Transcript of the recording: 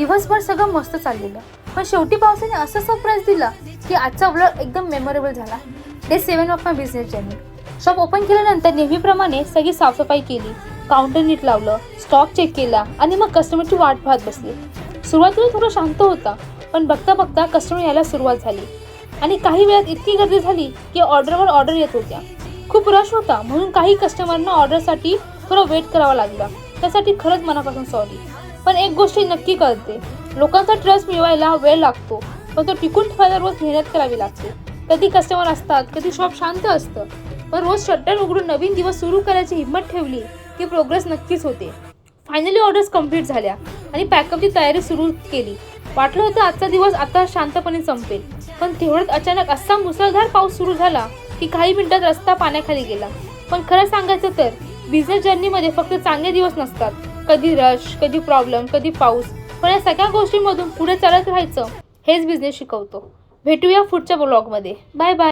दिवसभर सगळं मस्त चाललेलं, पण शेवटी पावसाने असं सरप्राईज दिला की आजचा व्लॉग एकदम मेमोरेबल झाला. Day 7 of my business journey. Shop open केल्यानंतर नेहमीप्रमाणे सगळी साफसफाई केली, काउंटर नीट लावलं, स्टॉक चेक केला आणि मग कस्टमरची वाट पाहत बसली. सुरुवातीला थोडं शांत होता, पण बघता बघता कस्टमर यायला सुरुवात झाली आणि काही वेळात इतकी गर्दी झाली की ऑर्डरवर ऑर्डर येत होत्या. खूप रश होता, म्हणून काही कस्टमरना ऑर्डरसाठी थोडं वेट करावा लागला. त्यासाठी खरंच मनापासून सॉरी. पण एक गोष्ट नक्की कळते, लोकांचा ट्रस्ट मिळवायला वेळ लागतो, पण तो टिकून ठेवायला रोज मेहनत करावी लागते. कधी कस्टमर असतात, कधी शॉप शांत असतं, पण रोज शटर उघडून नवीन दिवस सुरू करायची हिंमत ठेवली की प्रोग्रेस नक्कीच होते. फायनली ऑर्डर्स कंप्लीट झाल्या आणि पॅकअपची तयारी सुरू केली. वाटलं होतं आजचा दिवस आता शांतपणे संपेल, पण तेवढ्यात अचानक असा मुसळधार पाऊस सुरू झाला की काही मिनिटात रस्ता पाण्याखाली गेला. पण खरं सांगायचं तर बिझनेस जर्नीमध्ये फक्त चांगले दिवस नसतात. कधी रश, कधी प्रॉब्लेम, कधी पाऊस, पण या सगळ्या गोष्टींमधून पुढे चालत राहायचं हेच बिझनेस शिकवतो. भेटूया पुढच्या ब्लॉगमध्ये. Bye bye.